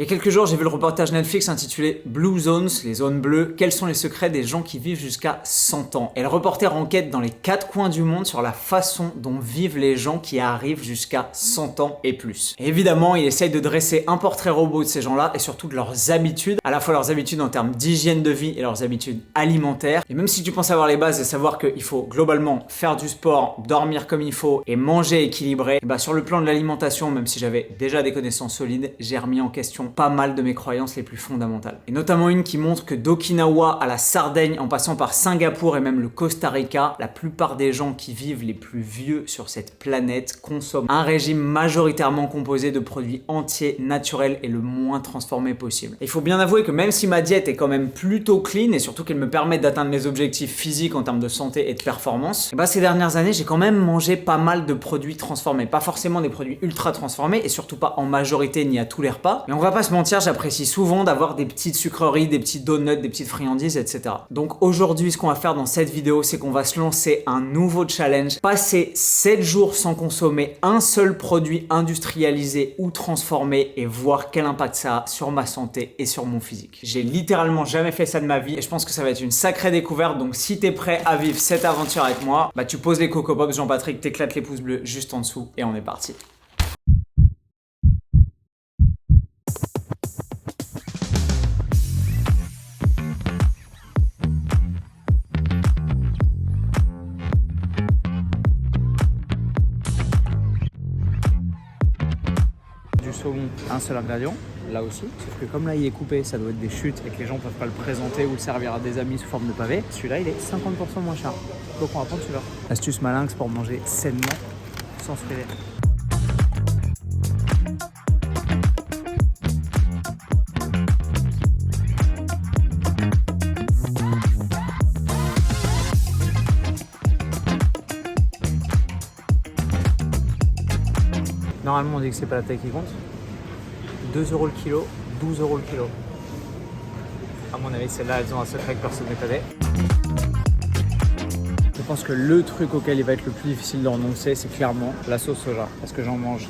Il y a quelques jours, j'ai vu le reportage Netflix intitulé Blue Zones, les zones bleues, quels sont les secrets des gens qui vivent jusqu'à 100 ans. Et le reporter enquête dans les 4 coins du monde sur la façon dont vivent les gens qui arrivent jusqu'à 100 ans et plus. Et évidemment, il essaye de dresser un portrait robot de ces gens-là et surtout de leurs habitudes, à la fois leurs habitudes en termes d'hygiène de vie et leurs habitudes alimentaires. Et même si tu penses avoir les bases et savoir qu'il faut globalement faire du sport, dormir comme il faut et manger équilibré, bah sur le plan de l'alimentation, même si j'avais déjà des connaissances solides, j'ai remis en question pas mal de mes croyances les plus fondamentales. Et notamment une qui montre que d'Okinawa à la Sardaigne, en passant par Singapour et même le Costa Rica, la plupart des gens qui vivent les plus vieux sur cette planète consomment un régime majoritairement composé de produits entiers, naturels et le moins transformés possible. Il faut bien avouer que même si ma diète est quand même plutôt clean et surtout qu'elle me permet d'atteindre mes objectifs physiques en termes de santé et de performance, bah ces dernières années j'ai quand même mangé pas mal de produits transformés. Pas forcément des produits ultra transformés et surtout pas en majorité ni à tous les repas. Mais on va pas se mentir, j'apprécie souvent d'avoir des petites sucreries, des petits donuts, des petites friandises, etc. Donc aujourd'hui, ce qu'on va faire dans cette vidéo, c'est qu'on va se lancer un nouveau challenge. Passer 7 jours sans consommer un seul produit industrialisé ou transformé et voir quel impact ça a sur ma santé et sur mon physique. J'ai littéralement jamais fait ça de ma vie et je pense que ça va être une sacrée découverte. Donc si t'es prêt à vivre cette aventure avec moi, bah tu poses les Coco Pops, Jean-Patrick, t'éclates les pouces bleus juste en dessous et on est parti. Saumon, un seul ingrédient, là aussi, sauf que comme là il est coupé, ça doit être des chutes et que les gens peuvent pas le présenter ou le servir à des amis sous forme de pavé. Celui-là il est 50% moins cher, donc on va prendre celui-là. Astuce malinx pour manger sainement sans se priver. Normalement on dit que c'est pas la taille qui compte. 2 € le kilo, 12 € le kilo. À mon avis, celles-là, elles ont un secret que personne ne connaît. Je pense que le truc auquel il va être le plus difficile de renoncer, c'est clairement la sauce soja. Parce que j'en mange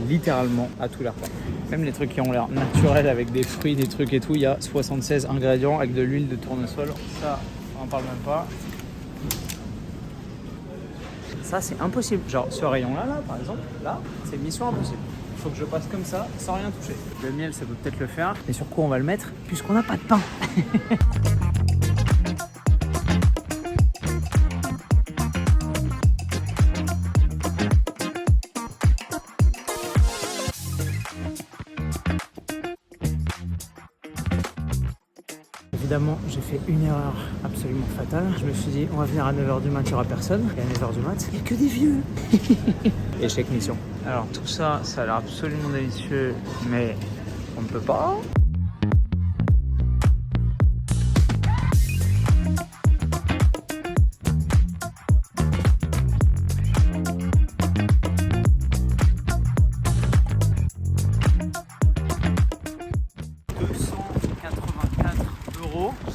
littéralement à tous les repas. Même les trucs qui ont l'air naturels avec des fruits, des trucs et tout, il y a 76 ingrédients avec de l'huile de tournesol. Ça, on n'en parle même pas. Ça, c'est impossible. Genre, ce rayon-là, là, par exemple, là, c'est mission impossible. Il faut que je passe comme ça, sans rien toucher. Le miel, ça peut peut-être le faire. Et sur quoi on va le mettre, puisqu'on n'a pas de pain. Évidemment, j'ai fait une erreur absolument fatale. Je me suis dit, on va venir à 9h du mat, il n'y aura personne. Et à 9h du mat, il n'y a que des vieux. Échec mission. Alors tout ça, ça a l'air absolument délicieux, mais on ne peut pas.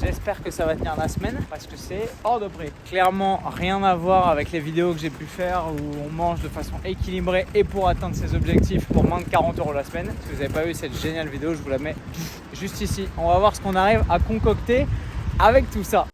J'espère que ça va tenir la semaine parce que c'est hors de prix. Clairement, rien à voir avec les vidéos que j'ai pu faire où on mange de façon équilibrée et pour atteindre ses objectifs pour moins de 40 € la semaine. Si vous n'avez pas vu cette géniale vidéo, je vous la mets juste ici. On va voir ce qu'on arrive à concocter avec tout ça.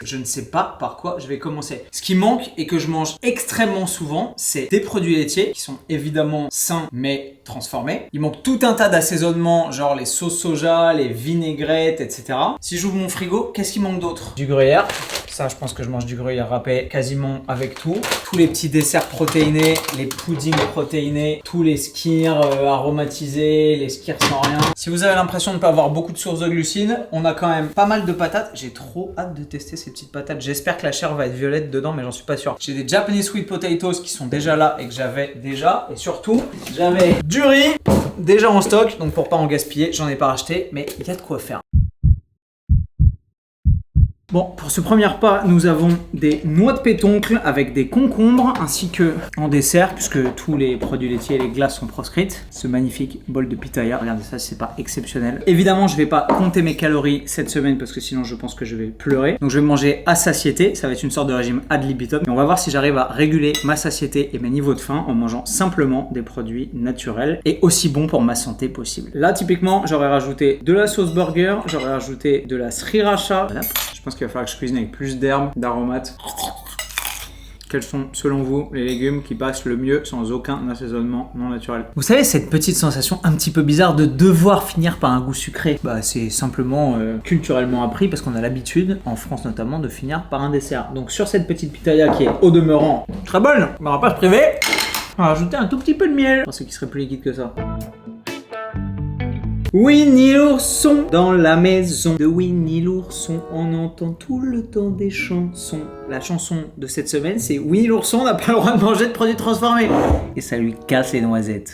Je ne sais pas par quoi je vais commencer. Ce qui manque et que je mange extrêmement souvent, c'est des produits laitiers qui sont évidemment sains mais transformés. Il manque tout un tas d'assaisonnements, genre les sauces soja, les vinaigrettes, etc. Si j'ouvre mon frigo, qu'est-ce qui manque d'autre? Du gruyère. Ça, je pense que je mange du gruyère râpé quasiment avec tout. Tous les petits desserts protéinés, les puddings protéinés, tous les skyrs aromatisés, les skyrs sans rien. Si vous avez l'impression de ne pas avoir beaucoup de sources de glucides, on a quand même pas mal de patates. J'ai trop hâte de tester ces petites patates. J'espère que la chair va être violette dedans, mais j'en suis pas sûr. J'ai des Japanese sweet potatoes qui sont déjà là et que j'avais déjà. Et surtout, j'avais du riz déjà en stock. Donc pour pas en gaspiller, j'en ai pas racheté, mais il y a de quoi faire. Bon, pour ce premier repas, nous avons des noix de pétoncle avec des concombres, ainsi que en dessert, puisque tous les produits laitiers et les glaces sont proscrites, ce magnifique bol de pitaya. Regardez ça, c'est pas exceptionnel. Évidemment, je vais pas compter mes calories cette semaine, parce que sinon je pense que je vais pleurer. Donc je vais manger à satiété, ça va être une sorte de régime ad libitum. Mais on va voir si j'arrive à réguler ma satiété et mes niveaux de faim en mangeant simplement des produits naturels et aussi bons pour ma santé possible. Là, typiquement, j'aurais rajouté de la sauce burger, j'aurais rajouté de la sriracha. Voilà. Je pense qu'il va falloir que je cuisine avec plus d'herbes, d'aromates. Quels sont, selon vous, les légumes qui passent le mieux sans aucun assaisonnement non naturel? Vous savez, cette petite sensation un petit peu bizarre de devoir finir par un goût sucré, bah c'est simplement culturellement appris parce qu'on a l'habitude, en France notamment, de finir par un dessert. Donc sur cette petite pitaya qui est au demeurant très bonne, on va pas se priver, on va rajouter un tout petit peu de miel. Je pensais qu'il serait plus liquide que ça. Winnie l'ourson dans la maison de Winnie l'ourson, on entend tout le temps des chansons. La chanson de cette semaine, c'est Winnie l'ourson n'a pas le droit de manger de produits transformés. Et ça lui casse les noisettes.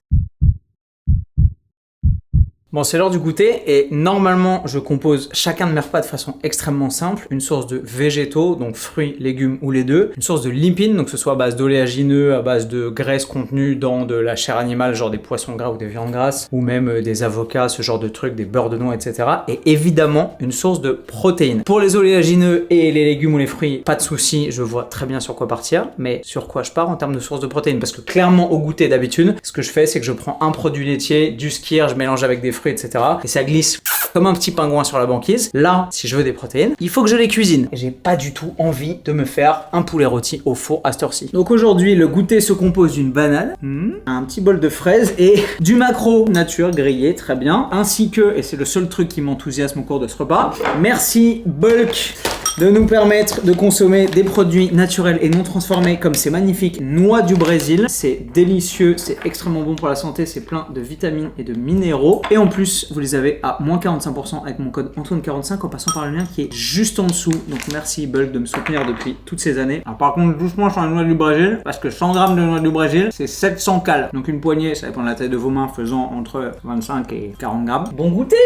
Bon, c'est l'heure du goûter et normalement je compose chacun de mes repas de façon extrêmement simple. Une source de végétaux, donc fruits, légumes ou les deux. Une source de lipides, donc que ce soit à base d'oléagineux, à base de graisse contenue dans de la chair animale, genre des poissons gras ou des viandes grasses, ou même des avocats, ce genre de trucs, des beurres de noix, etc. Et évidemment, une source de protéines. Pour les oléagineux et les légumes ou les fruits, pas de souci, je vois très bien sur quoi partir, mais sur quoi je pars en termes de source de protéines. Parce que clairement, au goûter d'habitude, ce que je fais, c'est que je prends un produit laitier, du skyr, je mélange avec des fruits, etc. Et ça glisse comme un petit pingouin sur la banquise. Là, si je veux des protéines, il faut que je les cuisine. Et j'ai pas du tout envie de me faire un poulet rôti au four à cette heure-ci. Donc aujourd'hui, le goûter se compose d'une banane, un petit bol de fraises et du maquereau nature grillé, très bien. Ainsi que, et c'est le seul truc qui m'enthousiasme au cours de ce repas, merci Bulk de nous permettre de consommer des produits naturels et non transformés comme ces magnifiques noix du Brésil. C'est délicieux, c'est extrêmement bon pour la santé, c'est plein de vitamines et de minéraux. Et en plus, vous les avez à moins 45% avec mon code Antoine45 en passant par le lien qui est juste en dessous. Donc merci Bulk de me soutenir depuis toutes ces années. Alors par contre, doucement sur la noix du Brésil, parce que 100 grammes de noix du Brésil, c'est 700 calories. Donc une poignée, ça dépend de la taille de vos mains, faisant entre 25 et 40 grammes. Bon goûter!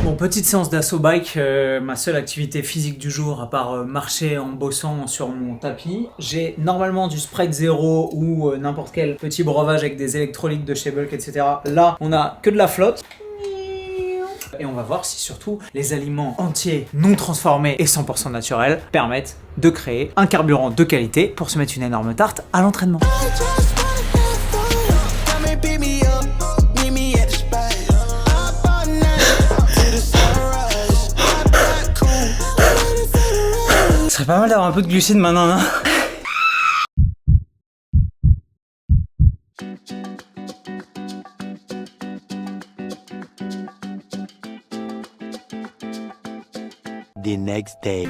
Bon, petite séance d'assaut bike, ma seule activité physique du jour, à part marcher en bossant sur mon tapis. J'ai normalement du Sprite Zero ou n'importe quel petit breuvage avec des électrolytes de chez Bulk, etc. Là, on a que de la flotte. Et on va voir si surtout les aliments entiers, non transformés et 100% naturels permettent de créer un carburant de qualité pour se mettre une énorme tarte à l'entraînement. Ce serait pas mal d'avoir un peu de glucides maintenant, non? The next day.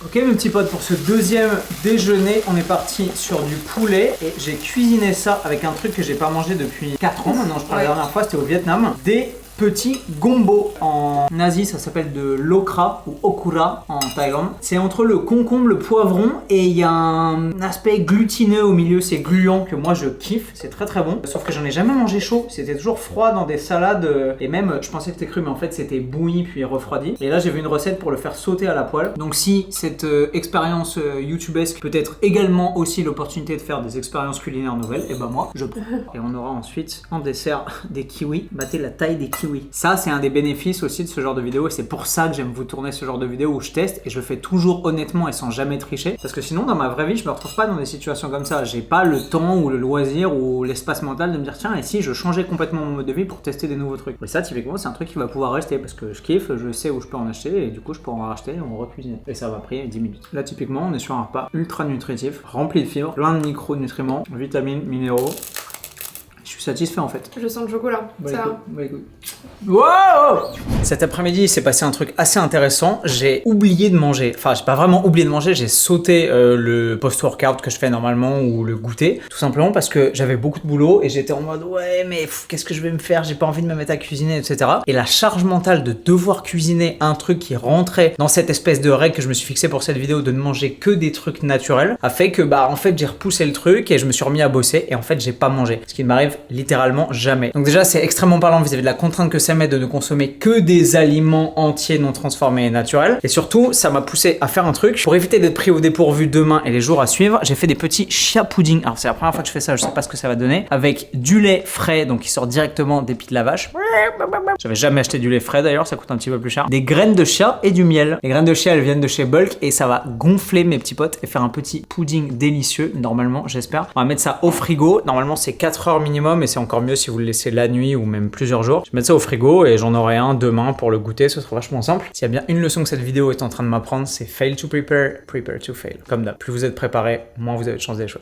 Ok mes petits potes, pour ce deuxième déjeuner, on est parti sur du poulet et j'ai cuisiné ça avec un truc que j'ai pas mangé depuis 4 ans maintenant, je crois. La dernière fois c'était au Vietnam. Des petits gombo. En Asie, ça s'appelle de l'okra ou okura en Thaïlande. C'est entre le concombre, le poivron et il y a un aspect glutineux au milieu, c'est gluant que moi je kiffe, c'est très très bon. Sauf que j'en ai jamais mangé chaud, c'était toujours froid dans des salades et même je pensais que c'était cru mais en fait c'était bouilli puis refroidi. Et là j'ai vu une recette pour le faire sauter à la poêle. Donc si cette expérience youtubesque peut être également aussi l'opportunité de faire des expériences culinaires nouvelles, et ben moi je prends. Et on aura ensuite en dessert des kiwis. Battez la taille des kiwis. Ça c'est un des bénéfices aussi de ce genre de vidéo et c'est pour ça que j'aime vous tourner ce genre de vidéo où je teste et je le fais toujours honnêtement et sans jamais tricher parce que sinon dans ma vraie vie je me retrouve pas dans des situations comme ça. J'ai pas le temps ou le loisir ou l'espace mental de me dire tiens et si je changeais complètement mon mode de vie pour tester des nouveaux trucs. Et ça typiquement c'est un truc qui va pouvoir rester parce que je kiffe, je sais où je peux en acheter et du coup je peux en racheter et en recuisiner. Et ça va prendre 10 minutes. Là typiquement on est sur un repas ultra nutritif, rempli de fibres, plein de micronutriments, vitamines, minéraux. Je suis satisfait en fait. Je sens le chocolat. Ça va. Wow! Cet après-midi, il s'est passé un truc assez intéressant. J'ai oublié de manger. Enfin, j'ai pas vraiment oublié de manger. J'ai sauté le post-workout que je fais normalement ou le goûter. Tout simplement parce que j'avais beaucoup de boulot et j'étais en mode ouais, mais qu'est-ce que je vais me faire? J'ai pas envie de me mettre à cuisiner, etc. Et la charge mentale de devoir cuisiner un truc qui rentrait dans cette espèce de règle que je me suis fixé pour cette vidéo de ne manger que des trucs naturels a fait que bah en fait j'ai repoussé le truc et je me suis remis à bosser et en fait j'ai pas mangé. Ce qui ne m'arrive littéralement jamais. Donc déjà c'est extrêmement parlant vis-à-vis de la contrainte que ça met de ne consommer que des aliments entiers non transformés et naturels. Et surtout ça m'a poussé à faire un truc. Pour éviter d'être pris au dépourvu demain et les jours à suivre, j'ai fait des petits chia pudding. Alors c'est la première fois que je fais ça, je sais pas ce que ça va donner. Avec du lait frais, donc qui sort directement des pieds de la vache. J'avais jamais acheté du lait frais d'ailleurs, ça coûte un petit peu plus cher. Des graines de chia et du miel. Les graines de chia elles viennent de chez Bulk et ça va gonfler mes petits potes et faire un petit pudding délicieux normalement j'espère. On va mettre ça au frigo. Normalement c'est 4 heures minimum et c'est encore mieux si vous le laissez la nuit ou même plusieurs jours. Je vais mettre ça au frigo et j'en aurai un demain pour le goûter, ce sera vachement simple. S'il y a bien une leçon que cette vidéo est en train de m'apprendre, c'est fail to prepare, prepare to fail. Comme d'hab, plus vous êtes préparé, moins vous avez de chance d'échouer.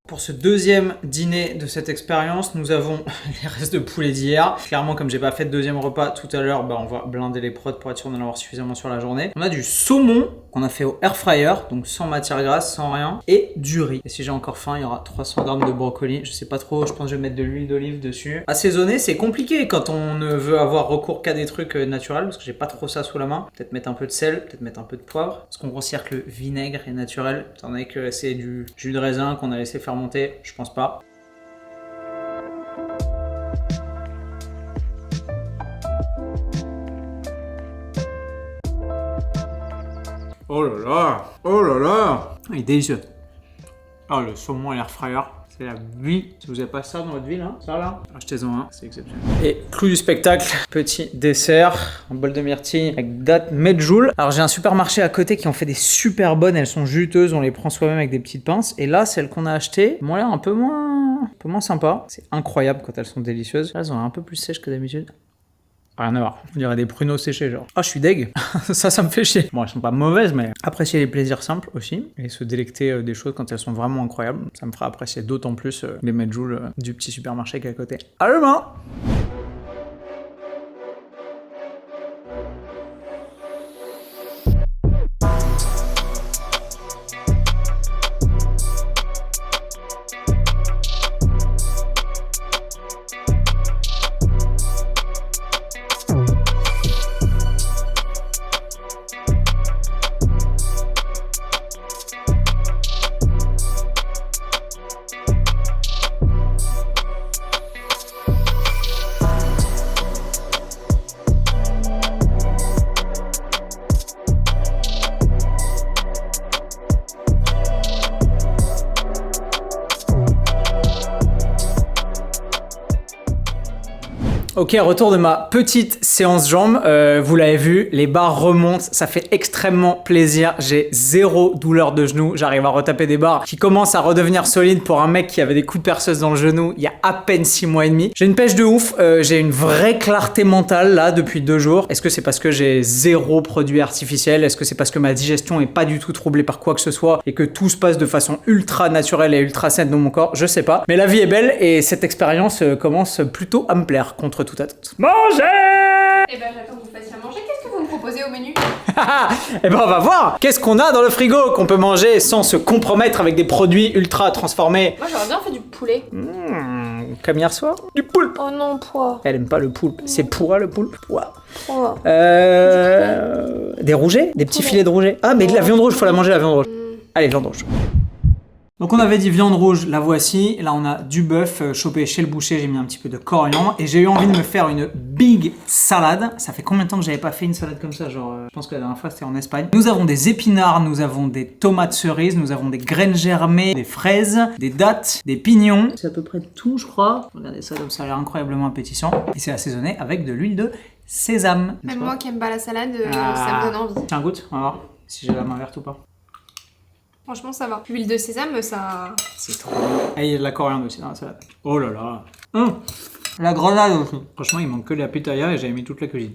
Pour ce deuxième dîner de cette expérience, nous avons les restes de poulet d'hier. Clairement, comme j'ai pas fait de deuxième repas tout à l'heure, bah on va blinder les prods pour être sûr d'en avoir suffisamment sur la journée. On a du saumon qu'on a fait au air fryer, donc sans matière grasse, sans rien, et du riz. Et si j'ai encore faim, il y aura 300 grammes de brocoli. Je sais pas trop, je pense que je vais mettre de l'huile d'olive dessus. Assaisonner, c'est compliqué quand on ne veut avoir recours qu'à des trucs naturels, parce que j'ai pas trop ça sous la main. Peut-être mettre un peu de sel, peut-être mettre un peu de poivre. Est-ce qu'on considère que le vinaigre est naturel, étant donné que c'est du jus de raisin qu'on a laissé fermenter? Je pense pas. Oh là là! Oh là là! Il est délicieux. Oh, le saumon à l'air fryer. C'est la vie. Si vous n'avez pas ça dans votre vie, là, ça là, achetez-en un, c'est exceptionnel. Et clou du spectacle, petit dessert, un bol de myrtille avec date medjool. Alors j'ai un supermarché à côté qui en fait des super bonnes, elles sont juteuses, on les prend soi-même avec des petites pinces. Et là, celles qu'on a achetées, elles m'ont l'air un peu moins sympa. C'est incroyable quand elles sont délicieuses. Là, elles sont un peu plus sèches que d'habitude. Rien à voir. On dirait des pruneaux séchés, genre. Ah, je suis deg. ça me fait chier. Bon, elles sont pas mauvaises, mais apprécier les plaisirs simples aussi. Et se délecter des choses quand elles sont vraiment incroyables. Ça me fera apprécier d'autant plus les medjool du petit supermarché qui est à côté. À demain! Ok, retour de ma petite séance jambes. Vous l'avez vu, les barres remontent, ça fait extrêmement plaisir. J'ai zéro douleur de genou. J'arrive à retaper des barres qui commencent à redevenir solides pour un mec qui avait des coups de perceuse dans le genou il y a à peine 6 mois et demi. J'ai une pêche de ouf. J'ai une vraie clarté mentale là depuis 2 jours. Est-ce que c'est parce que j'ai zéro produit artificiel? Est-ce que c'est parce que ma digestion est pas du tout troublée par quoi que ce soit et que tout se passe de façon ultra naturelle et ultra saine dans mon corps? Je sais pas. Mais la vie est belle et cette expérience commence plutôt à me plaire contre toute attente. Manger! Eh ben j'attends que vous fassiez à manger. Qu'est-ce que vous me proposez au menu? Eh ben on va voir. Qu'est-ce qu'on a dans le frigo qu'on peut manger sans se compromettre avec des produits ultra transformés? Moi j'aurais bien fait du poulet. Comme hier soir. Du poulpe. Oh non, poids. Elle aime pas le poulpe. C'est pourra le poulpe. Poids. Poids. Des rougets? Des petits filets de rougets. Ah mais de la viande rouge, faut la manger la viande rouge. Allez, viande rouge. Donc on avait dit viande rouge, la voici. Là on a du bœuf chopé chez le boucher, j'ai mis un petit peu de coriandre et j'ai eu envie de me faire une big salade. Ça fait combien de temps que j'avais pas fait une salade comme ça? Genre, je pense que la dernière fois c'était en Espagne. Nous avons des épinards, nous avons des tomates cerises, nous avons des graines germées, des fraises, des dattes, des pignons. C'est à peu près tout je crois. Regardez ça comme ça a l'air incroyablement appétissant. Et c'est assaisonné avec de l'huile de sésame. Même moi qui aime pas la salade, ça me donne envie. Tiens, goûte, on va voir si j'ai la main verte ou pas. Franchement, ça va. L'huile de sésame, ça... C'est trop bon. Et il y a de la coriandre aussi dans la salade. Oh là là. La grenade aussi. Franchement, il manque que la pitaya et j'avais mis toute la cuisine.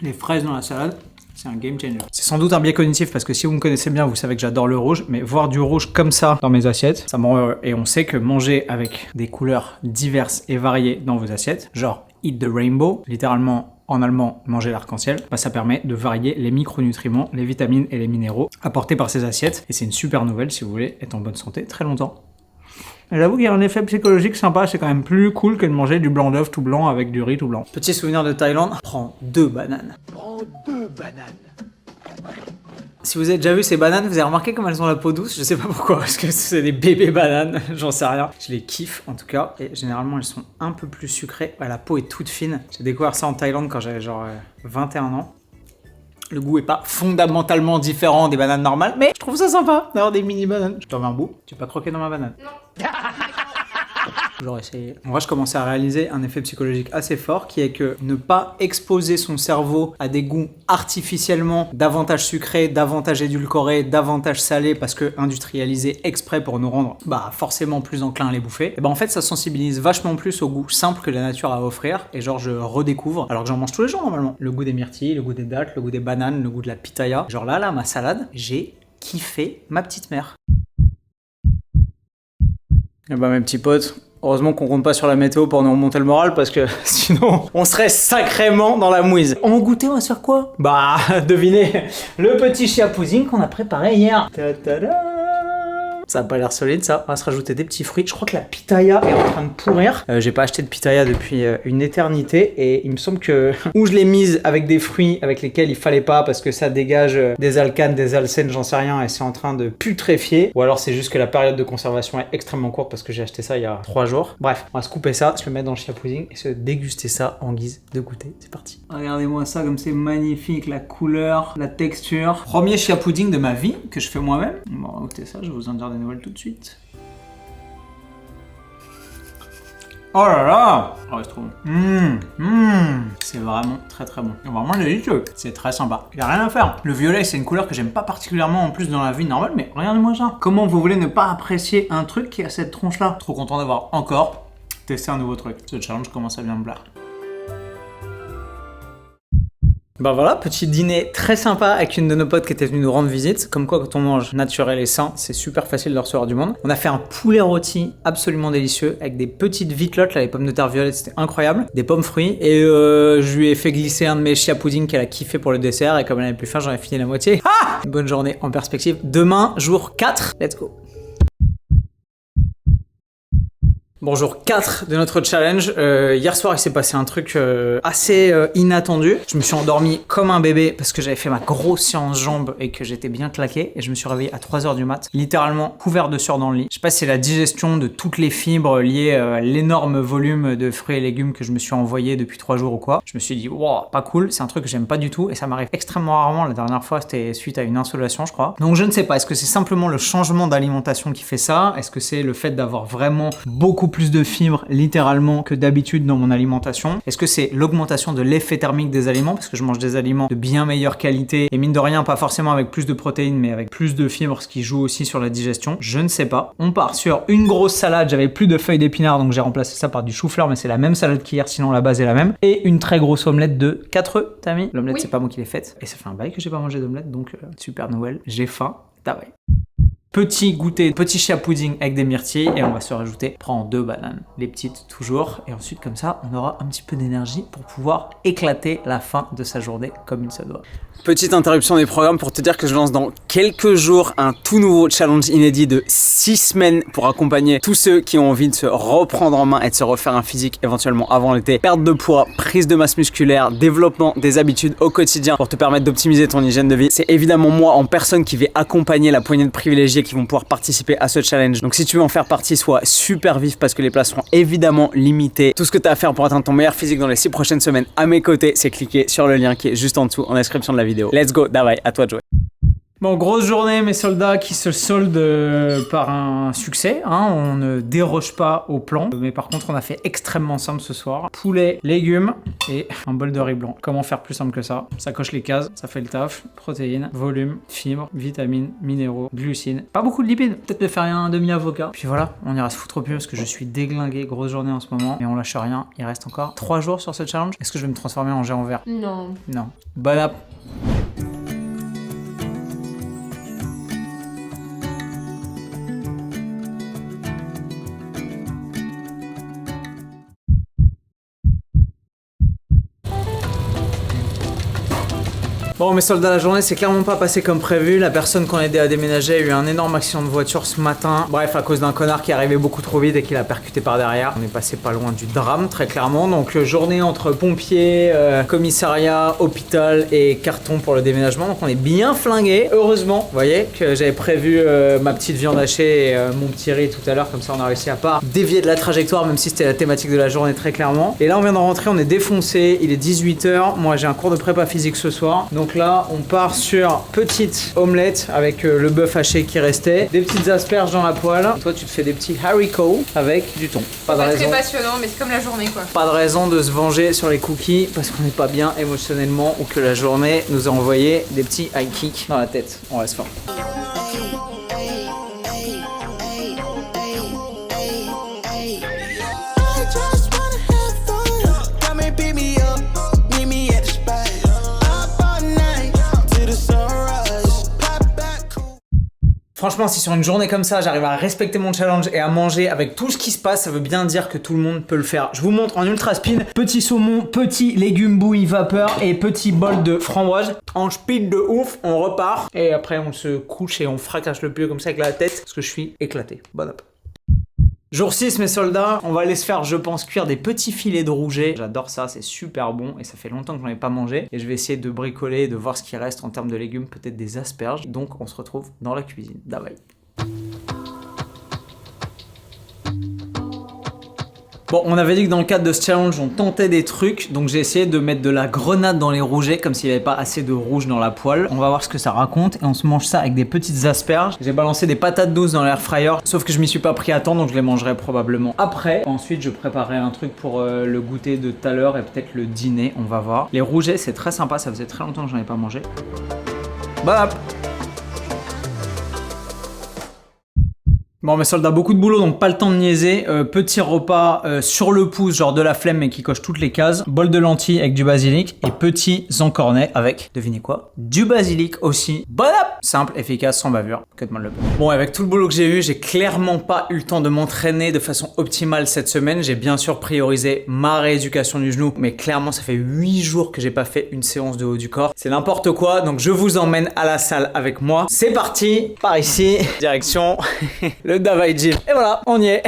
Les fraises dans la salade, C'est un game changer. C'est sans doute un biais cognitif parce que si vous me connaissez bien, vous savez que j'adore le rouge, mais voir du rouge comme ça dans mes assiettes, ça me rend heureux. Et on sait que manger avec des couleurs diverses et variées dans vos assiettes, genre eat the rainbow, littéralement en allemand, manger l'arc-en-ciel, bah ça permet de varier les micronutriments, les vitamines et les minéraux apportés par ces assiettes. Et c'est une super nouvelle si vous voulez être en bonne santé très longtemps. J'avoue qu'il y a un effet psychologique sympa, c'est quand même plus cool que de manger du blanc d'œuf tout blanc avec du riz tout blanc. Petit souvenir de Thaïlande, prends 2 bananes. Prends 2 bananes. Si vous avez déjà vu ces bananes, vous avez remarqué comme elles ont la peau douce. Je sais pas pourquoi, parce que c'est des bébés bananes, j'en sais rien. Je les kiffe en tout cas, et généralement elles sont un peu plus sucrées. Bah, la peau est toute fine. J'ai découvert ça en Thaïlande quand j'avais genre 21 ans. Le goût est pas fondamentalement différent des bananes normales, mais je trouve ça sympa d'avoir des mini bananes. Je t'en veux un bout, tu peux pas croquer dans ma banane. Non. Toujours essayer. En vrai, je commençais à réaliser un effet psychologique assez fort qui est que ne pas exposer son cerveau à des goûts artificiellement davantage sucrés, davantage édulcorés, davantage salés parce que industrialisés exprès pour nous rendre forcément plus enclins à les bouffer, et en fait ça sensibilise vachement plus au goût simple que la nature a à offrir et genre je redécouvre, alors que j'en mange tous les jours normalement, le goût des myrtilles, le goût des dattes, le goût des bananes, le goût de la pitaya. Genre là, ma salade, j'ai kiffé ma petite mère. Et bah mes petits potes, heureusement qu'on compte pas sur la météo pour nous remonter le moral parce que sinon on serait sacrément dans la mouise. On va goûter, on va se faire quoi? Bah devinez, le petit chia pudding qu'on a préparé hier. Ta-ta-da! Ça a pas l'air solide ça, on va se rajouter des petits fruits. Je crois que la pitaya est en train de pourrir. J'ai pas acheté de pitaya depuis une éternité et il me semble que ou je l'ai mise avec des fruits avec lesquels il fallait pas parce que ça dégage des alcanes, des alcènes, j'en sais rien et c'est en train de putréfier. Ou alors c'est juste que la période de conservation est extrêmement courte parce que j'ai acheté ça il y a 3 jours. Bref, on va se couper ça, se le mettre dans le chia pudding et se déguster ça en guise de goûter. C'est parti. Regardez-moi ça comme c'est magnifique, la couleur, la texture. Premier chia pudding de ma vie que je fais moi-même. Bon, on va goûter ça, je vais vous en dire des nouvelles tout de suite. Oh là là! Oh, c'est trop bon. C'est vraiment très très bon. Vraiment délicieux. C'est très sympa. Il n'y a rien à faire. Le violet, c'est une couleur que j'aime pas particulièrement en plus dans la vie normale, mais regardez-moi ça. Comment vous voulez ne pas apprécier un truc qui a cette tronche-là? Trop content d'avoir encore testé un nouveau truc. Ce challenge commence à bien me plaire. Bah voilà, petit dîner très sympa avec une de nos potes qui était venue nous rendre visite. Comme quoi, quand on mange naturel et sain, c'est super facile de recevoir du monde. On a fait un poulet rôti absolument délicieux avec des petites vitelottes, là, les pommes de terre violettes, c'était incroyable. Des pommes fruits. Et je lui ai fait glisser un de mes chia pudding qu'elle a kiffé pour le dessert. Et comme elle avait plus faim, j'en ai fini la moitié. Ah! Bonne journée en perspective. Demain, jour 4. Let's go. Bonjour 4 de notre challenge. Hier soir, il s'est passé un truc assez inattendu. Je me suis endormi comme un bébé parce que j'avais fait ma grosse séance jambes et que j'étais bien claqué. Et je me suis réveillé à 3h du mat, littéralement couvert de sueur dans le lit. Je sais pas si c'est la digestion de toutes les fibres liées à l'énorme volume de fruits et légumes que je me suis envoyé depuis 3 jours ou quoi. Je me suis dit, wow, pas cool, c'est un truc que j'aime pas du tout et ça m'arrive extrêmement rarement. La dernière fois, c'était suite à une insolation, je crois. Donc je ne sais pas, est-ce que c'est simplement le changement d'alimentation qui fait ça? Est-ce que c'est le fait d'avoir vraiment beaucoup plus de fibres littéralement que d'habitude dans mon alimentation? Est-ce que c'est l'augmentation de l'effet thermique des aliments parce que je mange des aliments de bien meilleure qualité et mine de rien pas forcément avec plus de protéines mais avec plus de fibres, ce qui joue aussi sur la digestion? Je ne sais pas. On part sur une grosse salade, j'avais plus de feuilles d'épinards donc j'ai remplacé ça par du chou-fleur mais c'est la même salade qu'hier sinon la base est la même, et une très grosse omelette de 4 œufs. T'as mis l'omelette? Oui. C'est pas moi qui l'ai faite et ça fait un bail que j'ai pas mangé d'omelette donc super nouvelle, j'ai faim. T'as ouais. Petit goûter, petit chia pudding avec des myrtilles et on va se rajouter, prends 2 bananes, les petites toujours, et ensuite comme ça on aura un petit peu d'énergie pour pouvoir éclater la fin de sa journée comme il se doit. Petite interruption des programmes pour te dire que je lance dans quelques jours un tout nouveau challenge inédit de 6 semaines pour accompagner tous ceux qui ont envie de se reprendre en main et de se refaire un physique éventuellement avant l'été. Perte de poids, prise de masse musculaire, développement des habitudes au quotidien pour te permettre d'optimiser ton hygiène de vie. C'est évidemment moi en personne qui vais accompagner la poignée de privilégiés qui vont pouvoir participer à ce challenge. Donc si tu veux en faire partie, sois super vif parce que les places seront évidemment limitées. Tout ce que tu as à faire pour atteindre ton meilleur physique dans les 6 prochaines semaines à mes côtés, c'est cliquer sur le lien qui est juste en dessous en description de la vidéo. Let's go, Davai, à toi de jouer. Bon, grosse journée, mes soldats, qui se soldent par un succès. Hein. On ne déroge pas au plan. Mais par contre, on a fait extrêmement simple ce soir. Poulet, légumes et un bol de riz blanc. Comment faire plus simple que ça? Ça coche les cases, ça fait le taf. Protéines, volume, fibres, vitamines, minéraux, glucides. Pas beaucoup de lipides. Peut-être me faire un demi-avocat. Puis voilà, on ira se foutre au pied parce que je suis déglingué. Grosse journée en ce moment. Mais on lâche rien. Il reste encore 3 jours sur ce challenge. Est-ce que je vais me transformer en géant vert? Non. Non. Bon app. Bon, mes soldats, la journée c'est clairement pas passé comme prévu. La personne qu'on a aidé à déménager a eu un énorme accident de voiture ce matin. Bref, à cause d'un connard qui est arrivé beaucoup trop vite et qui l'a percuté par derrière. On est passé pas loin du drame, très clairement. Donc, journée entre pompiers, commissariat, hôpital et carton pour le déménagement. Donc, on est bien flingué. Heureusement, vous voyez, que j'avais prévu ma petite viande hachée et mon petit riz tout à l'heure. Comme ça, on a réussi à pas dévier de la trajectoire, même si c'était la thématique de la journée très clairement. Et là, on vient de rentrer, on est défoncé. Il est 18h. Moi, j'ai un cours de prépa physique ce soir. Donc là, on part sur petite omelette avec le bœuf haché qui restait, des petites asperges dans la poêle. Toi, tu te fais des petits haricots avec du thon. Pas de raison. Très passionnant, mais c'est comme la journée quoi. Pas de raison de se venger sur les cookies parce qu'on n'est pas bien émotionnellement ou que la journée nous a envoyé des petits high kicks dans la tête. On reste fort. Franchement, si sur une journée comme ça, j'arrive à respecter mon challenge et à manger avec tout ce qui se passe, ça veut bien dire que tout le monde peut le faire. Je vous montre en ultra speed, petit saumon, petit légumes bouillis vapeur et petit bol de framboise. En speed de ouf, on repart. Et après, on se couche et on fracasse le pieu comme ça avec la tête parce que je suis éclaté. Bon app. Jour 6, mes soldats, on va aller se faire, je pense, cuire des petits filets de rouget. J'adore ça, c'est super bon et ça fait longtemps que j'en ai pas mangé. Et je vais essayer de bricoler et de voir ce qui reste en termes de légumes, peut-être des asperges. Donc on se retrouve dans la cuisine. Bye. Bon, on avait dit que dans le cadre de ce challenge, on tentait des trucs, donc j'ai essayé de mettre de la grenade dans les rougets, comme s'il n'y avait pas assez de rouge dans la poêle. On va voir ce que ça raconte, et on se mange ça avec des petites asperges. J'ai balancé des patates douces dans l'air fryer, sauf que je m'y suis pas pris à temps, donc je les mangerai probablement après. Ensuite, je préparerai un truc pour le goûter de tout à l'heure, et peut-être le dîner, on va voir. Les rougets, c'est très sympa, ça faisait très longtemps que j'en ai pas mangé. Bap! Bon mes soldats, beaucoup de boulot donc pas le temps de niaiser. Petit repas sur le pouce, genre de la flemme mais qui coche toutes les cases. Bol de lentilles avec du basilic et petits encornets avec, devinez quoi, du basilic aussi. Bon app. Simple, efficace, sans bavure. Que de mal le peut. Bon, avec tout le boulot que j'ai eu, j'ai clairement pas eu le temps de m'entraîner de façon optimale cette semaine. J'ai bien sûr priorisé ma rééducation du genou, mais clairement ça fait 8 jours que j'ai pas fait une séance de haut du corps. C'est n'importe quoi, donc je vous emmène à la salle avec moi. C'est parti, par ici, direction le Davai Gym. Et voilà, on y est.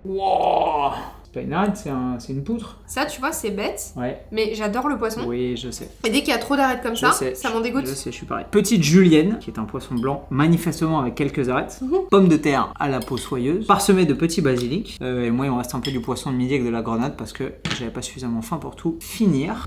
Wow. C'est pas une arête, c'est une poutre. Ça, tu vois, c'est bête. Ouais. Mais j'adore le poisson. Oui, je sais. Et dès qu'il y a trop d'arêtes comme ça m'en dégoûte. Je sais, je suis pareil. Petite julienne, qui est un poisson blanc, manifestement avec quelques arêtes. Pomme de terre à la peau soyeuse, parsemée de petits basilic. Et moi, il me reste un peu du poisson de midi avec de la grenade parce que j'avais pas suffisamment faim pour tout finir.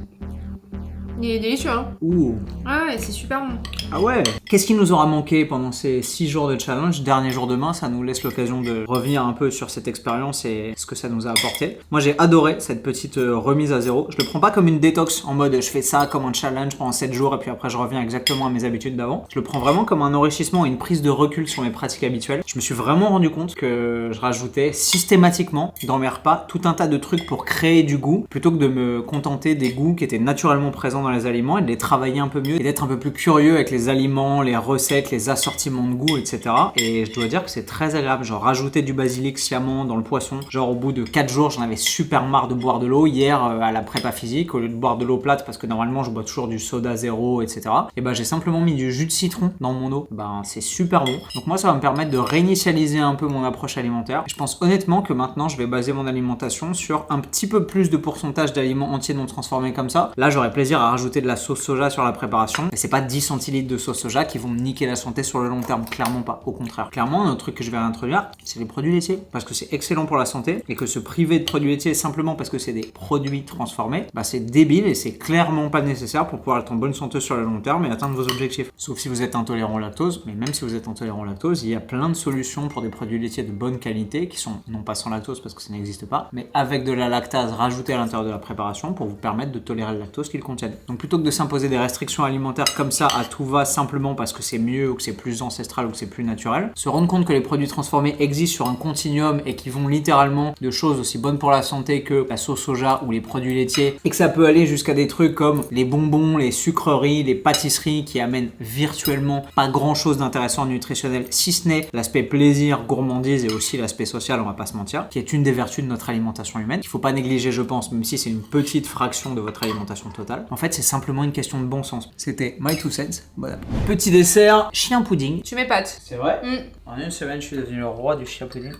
Il est délicieux, hein. Ouh. Ah ouais, c'est super bon. Ah ouais. Qu'est-ce qui nous aura manqué pendant ces 6 jours de challenge? Dernier jour demain, ça nous laisse l'occasion de revenir un peu sur cette expérience et ce que ça nous a apporté. Moi, j'ai adoré cette petite remise à zéro. Je le prends pas comme une détox en mode je fais ça comme un challenge pendant 7 jours et puis après je reviens exactement à mes habitudes d'avant. Je le prends vraiment comme un enrichissement et une prise de recul sur mes pratiques habituelles. Je me suis vraiment rendu compte que je rajoutais systématiquement dans mes repas tout un tas de trucs pour créer du goût plutôt que de me contenter des goûts qui étaient naturellement présents dans les aliments et de les travailler un peu mieux et d'être un peu plus curieux avec les aliments, les recettes, les assortiments de goût, etc. Et je dois dire que c'est très agréable. Genre rajouter du basilic sciemment dans le poisson. Genre au bout de 4 jours, j'en avais super marre de boire de l'eau. Hier, à la prépa physique, au lieu de boire de l'eau plate parce que normalement je bois toujours du soda zéro, etc. Et ben j'ai simplement mis du jus de citron dans mon eau. Ben c'est super bon. Donc moi ça va me permettre de réinitialiser un peu mon approche alimentaire. Je pense honnêtement que maintenant je vais baser mon alimentation sur un petit peu plus de pourcentage d'aliments entiers non transformés comme ça. Là j'aurais plaisir à rajouter de la sauce soja sur la préparation. Et c'est pas 10 centilitres de sauce soja qui vont me niquer la santé sur le long terme. Clairement pas. Au contraire. Clairement, un autre truc que je vais réintroduire, c'est les produits laitiers. Parce que c'est excellent pour la santé et que se priver de produits laitiers simplement parce que c'est des produits transformés, bah c'est débile et c'est clairement pas nécessaire pour pouvoir être en bonne santé sur le long terme et atteindre vos objectifs. Sauf si vous êtes intolérant au lactose. Mais même si vous êtes intolérant au lactose, il y a plein de solutions pour des produits laitiers de bonne qualité qui sont non pas sans lactose parce que ça n'existe pas, mais avec de la lactase rajoutée à l'intérieur de la préparation pour vous permettre de tolérer le lactose qu'ils contiennent. Donc plutôt que de s'imposer des restrictions alimentaires comme ça à tout va simplement parce que c'est mieux ou que c'est plus ancestral ou que c'est plus naturel, se rendre compte que les produits transformés existent sur un continuum et qui vont littéralement de choses aussi bonnes pour la santé que la sauce soja ou les produits laitiers et que ça peut aller jusqu'à des trucs comme les bonbons, les sucreries, les pâtisseries qui amènent virtuellement pas grand chose d'intéressant nutritionnel si ce n'est l'aspect plaisir, gourmandise et aussi l'aspect social, on va pas se mentir, qui est une des vertus de notre alimentation humaine qu'il faut pas négliger je pense, même si c'est une petite fraction de votre alimentation totale. En fait c'est simplement une question de bon sens. C'était my two cents. Voilà. Petit dessert, chien pudding. Tu m'épates. C'est vrai. En une semaine je suis devenu le roi du chien pudding.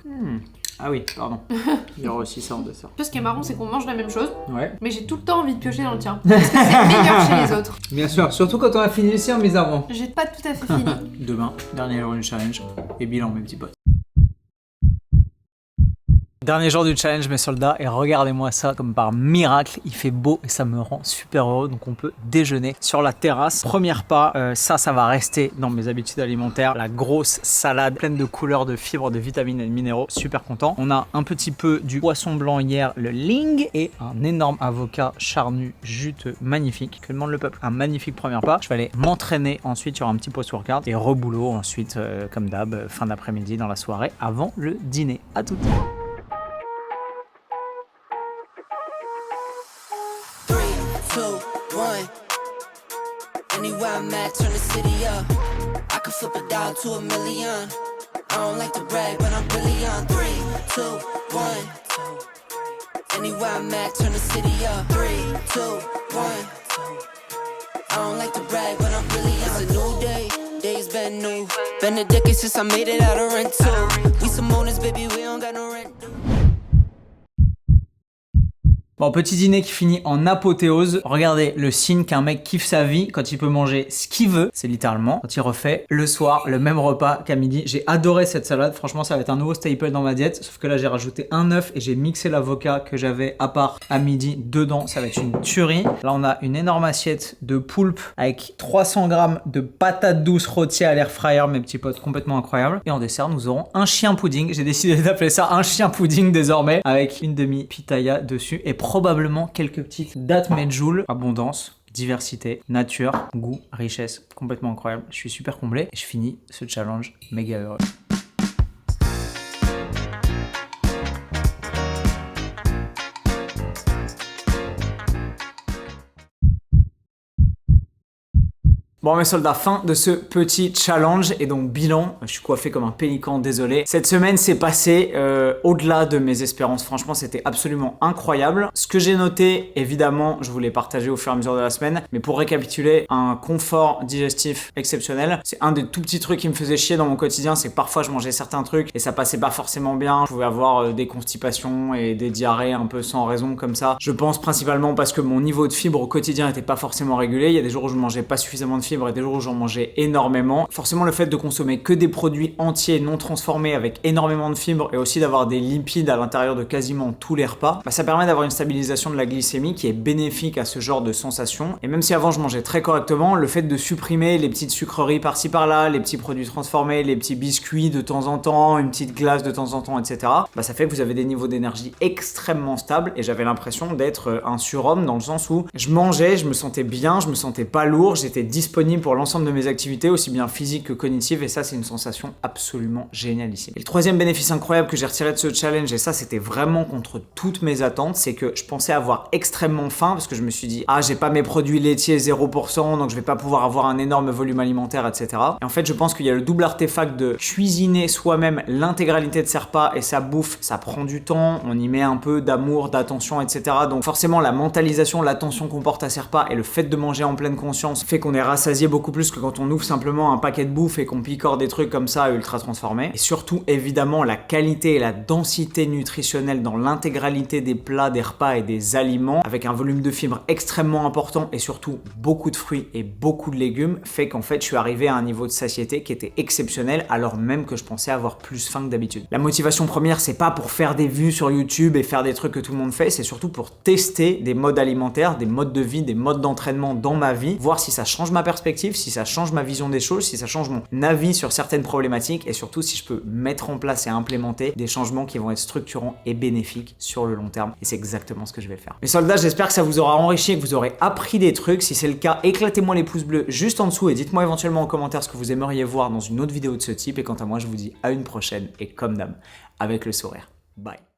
Ah oui, pardon. Il y aura aussi ça en dessert. Ce qui est marrant, c'est qu'on mange la même chose, Ouais. mais j'ai tout le temps envie de piocher dans le tien. Parce que c'est meilleur chez les autres. Bien sûr, surtout quand on a fini le sien, bizarrement. J'ai pas tout à fait fini. Demain, dernier jour du challenge. Et bilan, mes petits potes. Dernier jour du challenge mes soldats et regardez-moi ça comme par miracle, il fait beau et ça me rend super heureux donc on peut déjeuner sur la terrasse. Premier pas, ça va rester dans mes habitudes alimentaires, la grosse salade pleine de couleurs, de fibres, de vitamines et de minéraux, super content. On a un petit peu du poisson blanc hier, le ling et un énorme avocat charnu juteux magnifique. Que demande le peuple? Un magnifique premier pas. Je vais aller m'entraîner ensuite sur un petit post-workout et reboulot ensuite comme d'hab fin d'après-midi dans la soirée avant le dîner. À tout. 2, 1. Anywhere I'm at, turn the city up. I could flip a dollar to a million. I don't like to brag, but I'm really on. 3, 2, 1. Anywhere I'm at, turn the city up. 3, 2, 1. I don't like to brag, but I'm really on. It's a new day, days been new. Been a decade since I made it out of rental. We some owners, baby, we don't got no rent. Bon, petit dîner qui finit en apothéose. Regardez le signe qu'un mec kiffe sa vie quand il peut manger ce qu'il veut. C'est littéralement quand il refait le soir le même repas qu'à midi. J'ai adoré cette salade. Franchement, ça va être un nouveau staple dans ma diète. Sauf que là, j'ai rajouté un œuf et j'ai mixé l'avocat que j'avais à part à midi dedans. Ça va être une tuerie. Là, on a une énorme assiette de poulpe avec 300 grammes de patates douces rôties à l'air fryer, mes petits potes, complètement incroyable. Et en dessert, nous aurons un chien pudding. J'ai décidé d'appeler ça un chien pudding désormais avec une demi-pitaya dessus et probablement quelques petites dattes medjool. Abondance, diversité, nature, goût, richesse, complètement incroyable. Je suis super comblé et je finis ce challenge méga heureux. Bon mes soldats, fin de ce petit challenge et donc bilan, je suis coiffé comme un pélican, désolé. Cette semaine s'est passée au-delà de mes espérances, franchement c'était absolument incroyable. Ce que j'ai noté, évidemment, je vous l'ai partagé au fur et à mesure de la semaine, mais pour récapituler, un confort digestif exceptionnel. C'est un des tout petits trucs qui me faisait chier dans mon quotidien, c'est que parfois je mangeais certains trucs et ça passait pas forcément bien. Je pouvais avoir des constipations et des diarrhées un peu sans raison comme ça. Je pense principalement parce que mon niveau de fibres au quotidien était pas forcément régulé. Il y a des jours où je mangeais pas suffisamment de fibres et des jours où j'en mangeais énormément. Forcément le fait de consommer que des produits entiers non transformés avec énormément de fibres et aussi d'avoir des lipides à l'intérieur de quasiment tous les repas, ça permet d'avoir une stabilisation de la glycémie qui est bénéfique à ce genre de sensation. Et même si avant je mangeais très correctement, le fait de supprimer les petites sucreries par-ci par-là, les petits produits transformés, les petits biscuits de temps en temps, une petite glace de temps en temps, etc. Ça fait que vous avez des niveaux d'énergie extrêmement stables et j'avais l'impression d'être un surhomme dans le sens où je mangeais, je me sentais bien, je me sentais pas lourd, j'étais disponible pour l'ensemble de mes activités, aussi bien physiques que cognitives, et ça c'est une sensation absolument génialissime. Et le troisième bénéfice incroyable que j'ai retiré de ce challenge, et ça c'était vraiment contre toutes mes attentes, c'est que je pensais avoir extrêmement faim parce que je me suis dit j'ai pas mes produits laitiers 0% donc je vais pas pouvoir avoir un énorme volume alimentaire, etc. Et en fait je pense qu'il y a le double artefact de cuisiner soi-même l'intégralité de ses repas et sa bouffe, ça prend du temps, on y met un peu d'amour, d'attention, etc. Donc forcément la mentalisation, l'attention qu'on porte à ses repas et le fait de manger en pleine conscience fait qu'on est rassasié beaucoup plus que quand on ouvre simplement un paquet de bouffe et qu'on picore des trucs comme ça ultra transformés. Et surtout évidemment la qualité et la densité nutritionnelle dans l'intégralité des plats, des repas et des aliments avec un volume de fibres extrêmement important et surtout beaucoup de fruits et beaucoup de légumes fait qu'en fait je suis arrivé à un niveau de satiété qui était exceptionnel alors même que je pensais avoir plus faim que d'habitude. La motivation première c'est pas pour faire des vues sur YouTube et faire des trucs que tout le monde fait, c'est surtout pour tester des modes alimentaires, des modes de vie, des modes d'entraînement dans ma vie, voir si ça change ma perspective perspective, si ça change ma vision des choses, si ça change mon avis sur certaines problématiques et surtout si je peux mettre en place et implémenter des changements qui vont être structurants et bénéfiques sur le long terme. Et c'est exactement ce que je vais faire. Mes soldats, j'espère que ça vous aura enrichi et que vous aurez appris des trucs. Si c'est le cas, éclatez-moi les pouces bleus juste en dessous et dites-moi éventuellement en commentaire ce que vous aimeriez voir dans une autre vidéo de ce type. Et quant à moi, je vous dis à une prochaine et comme d'hab, avec le sourire. Bye.